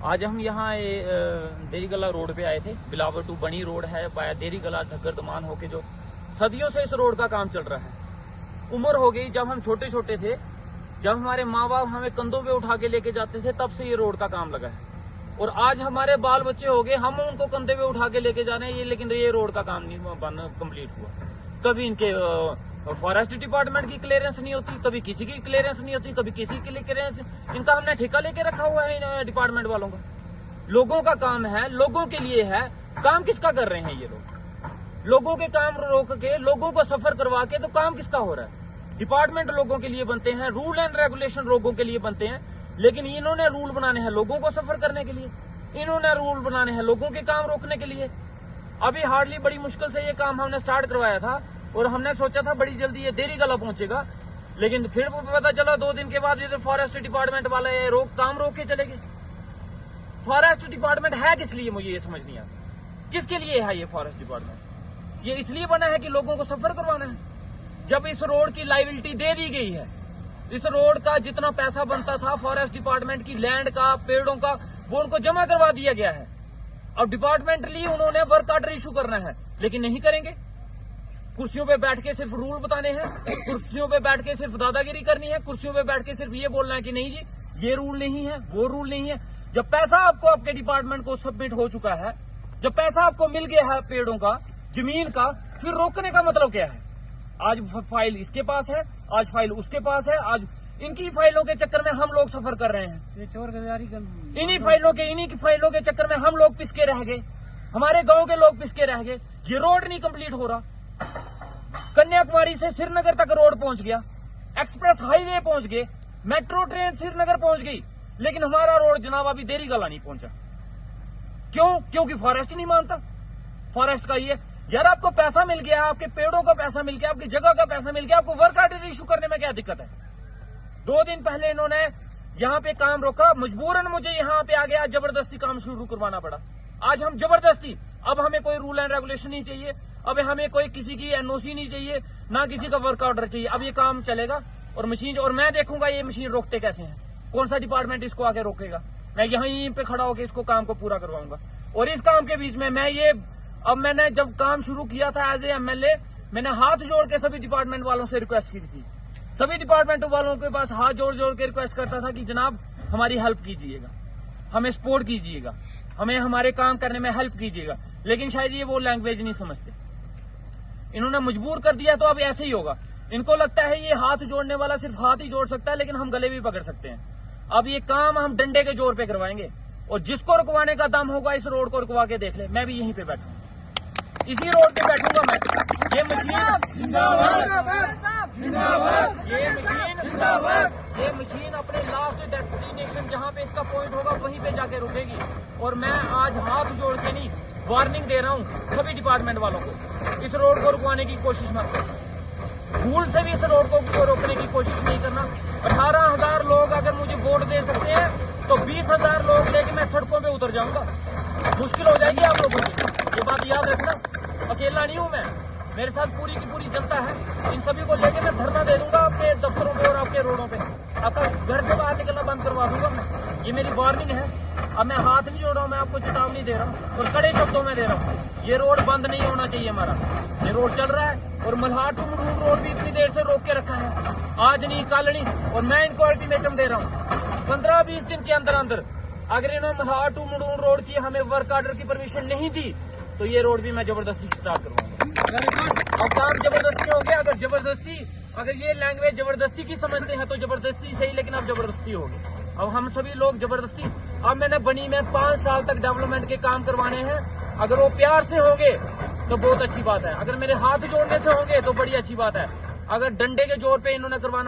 आज हम यहाँ देरीगला रोड पे आए थे। बिलावर टू बनी रोड है, बाया देरीगला धग्गर तमान होके जो सदियों से इस रोड का काम चल रहा है। उम्र हो गई, जब हम छोटे छोटे थे, जब हमारे माँ बाप हमें कंधों पे उठा के लेके जाते थे, तब से ये रोड का काम लगा है। और आज हमारे बाल बच्चे हो गए, हम उनको कंधे पे उठा के लेके जा रहे हैं, लेकिन ये रोड का काम नहीं कंप्लीट हुआ। कभी इनके फॉरेस्ट डिपार्टमेंट की क्लियरेंस नहीं होती, कभी किसी की क्लियरेंस नहीं होती, कभी किसी की क्लियरेंस। इनका हमने ठेका लेके रखा हुआ है इन डिपार्टमेंट वालों का। लोगों का काम है, लोगों के लिए है। काम किसका कर रहे हैं ये लोग? लोगों के काम रोक के, लोगों को सफर करवा के, तो काम किसका हो रहा है? डिपार्टमेंट लोगों के लिए बनते हैं, रूल एंड रेगुलेशन लोगों के लिए बनते हैं, लेकिन इन्होंने रूल बनाने हैं लोगों को सफर करने के लिए, इन्होंने रूल बनाने हैं लोगों के काम रोकने के लिए। अभी हार्डली बड़ी मुश्किल से ये काम हमने स्टार्ट करवाया था और हमने सोचा था बड़ी जल्दी ये देरीगला पहुंचेगा, लेकिन फिर पता चला 2 दिन के बाद ये फॉरेस्ट डिपार्टमेंट वाले काम रोक के चले गए। फॉरेस्ट डिपार्टमेंट है किस लिए, मुझे ये समझ नहीं आता। किसके लिए है ये फॉरेस्ट डिपार्टमेंट? ये इसलिए बना है कि लोगों को सफर करवाना है। जब इस रोड की लायबिलिटी दे दी गई है, इस रोड का जितना पैसा बनता था फॉरेस्ट डिपार्टमेंट की लैंड का, पेड़ों का, वो उनको जमा करवा दिया गया है। अब डिपार्टमेंटली उन्होंने वर्क ऑर्डर इशू करना है, लेकिन नहीं करेंगे। कुर्सियों पे बैठ के सिर्फ रूल बताने हैं, कुर्सियों पे बैठ के सिर्फ दादागिरी करनी है, कुर्सियों पे बैठ के सिर्फ ये बोलना है कि नहीं जी ये रूल नहीं है, वो रूल नहीं है। जब पैसा आपको आपके डिपार्टमेंट को सबमिट हो चुका है, जब पैसा आपको मिल गया है पेड़ों का, जमीन का, फिर रोकने का मतलब क्या है? आज फाइल इसके पास है, आज फाइल उसके पास है, आज इनकी फाइलों के चक्कर में हम लोग सफर कर रहे हैं। ये चोर गजारी इन्हीं फाइलों के चक्कर में हम लोग पिसके रह गए, हमारे गांव के लोग पिसके रह गए। ये रोड नहीं कंप्लीट हो रहा। कन्याकुमारी से श्रीनगर तक रोड पहुंच गया, एक्सप्रेस हाईवे पहुंच गए, मेट्रो ट्रेन श्रीनगर पहुंच गई, लेकिन हमारा रोड जनाब अभी देरीगला नहीं पहुंचा। क्यों? क्योंकि फॉरेस्ट नहीं मानता। फॉरेस्ट का ये यार, आपको पैसा मिल गया, आपके पेड़ों का पैसा मिल गया, आपकी जगह का पैसा मिल गया, आपको वर्क ऑर्डर इशू करने में क्या दिक्कत है? 2 दिन पहले इन्होंने यहाँ पे काम रोका, मजबूरन मुझे यहाँ पे आ गया, जबरदस्ती काम शुरू करवाना पड़ा। आज हम जबरदस्ती, अब हमें कोई रूल एंड रेगुलेशन नहीं चाहिए, अब हमें कोई किसी की एनओसी नहीं चाहिए, ना किसी का वर्क ऑर्डर चाहिए। अब ये काम चलेगा और मशीन, और मैं देखूंगा ये मशीन रोकते कैसे हैं, कौन सा डिपार्टमेंट इसको आके रोकेगा। मैं यहीं पे खड़ा होकर इसको काम को पूरा करवाऊंगा। और इस काम के बीच में मैंने जब काम शुरू किया था एज ए एमएलए, मैंने हाथ जोड़ के सभी डिपार्टमेंट वालों से रिक्वेस्ट की थी। सभी डिपार्टमेंट वालों के पास हाथ जोड़ जोड़ के रिक्वेस्ट करता था कि जनाब हमारी हेल्प कीजिएगा, हमें सपोर्ट कीजिएगा, हमें हमारे काम करने में हेल्प कीजिएगा। लेकिन शायद ये वो लैंग्वेज नहीं समझते, इन्होंने मजबूर कर दिया, तो अब ऐसे ही होगा। इनको लगता है ये हाथ जोड़ने वाला सिर्फ हाथ ही जोड़ सकता है, लेकिन हम गले भी पकड़ सकते हैं। अब ये काम हम डंडे के जोर पे करवाएंगे, और जिसको रुकवाने का दम होगा इस रोड को रुकवा के देख ले। मैं भी यहीं पे बैठूंगा, इसी रोड पे बैठूंगा मैं। ये मशीन अपने लास्ट डेस्टिनेशन जहां पे इसका पॉइंट होगा वहीं पे जाके रुकेगी। और मैं आज हाथ जोड़ के नहीं, वार्निंग दे रहा हूं सभी डिपार्टमेंट वालों को, इस रोड को रुकवाने की कोशिश मत करो। भूल से भी इस रोड को रोकने की कोशिश नहीं करना। 18,000 लोग अगर मुझे वोट दे सकते हैं, तो 20,000 लोग लेके मैं सड़कों पे उतर जाऊंगा। मुश्किल हो जाएगी आप लोगों की, ये बात याद रखना। अकेला नहीं हूं मैं, मेरे साथ पूरी की पूरी जनता है। इन सभी को लेके मैं धरना दे दूंगा आपके दफ्तरों पे और आपके रोडों पे। आपका घर से बाहर निकलना बंद करवा दूंगा मैं। ये मेरी वार्निंग है। अब मैं हाथ नहीं जोड़ रहा हूं, मैं आपको चेतावनी दे रहा हूं और कड़े शब्दों में दे रहा हूं। ये रोड बंद नहीं होना चाहिए हमारा, ये रोड चल रहा है। और मल्हार टू मुंडूर रोड भी इतनी देर से रोक के रखा है, आज नहीं कल नहीं। और मैं इनको अल्टीमेटम दे रहा हूँ, 15-20 दिन के अंदर अंदर अगर इन्होंने मल्हार टू मुंडूर रोड की हमें वर्क ऑर्डर की परमिशन नहीं दी, तो ये रोड भी मैं जबरदस्ती स्टार्ट करूंगा। अब काम जबरदस्ती हो गया। अगर ये लैंग्वेज जबरदस्ती की समझते हैं तो जबरदस्ती सही, लेकिन अब जबरदस्ती होगी। अब हम सभी लोग जबरदस्ती, अब मैंने बनी में 5 साल तक डेवलपमेंट के काम करवाने हैं। अगर वो प्यार से होंगे तो बहुत अच्छी बात है, अगर मेरे हाथ जोड़ने से होंगे तो बड़ी अच्छी बात है। अगर डंडे के जोर पे इन्होंने करवाना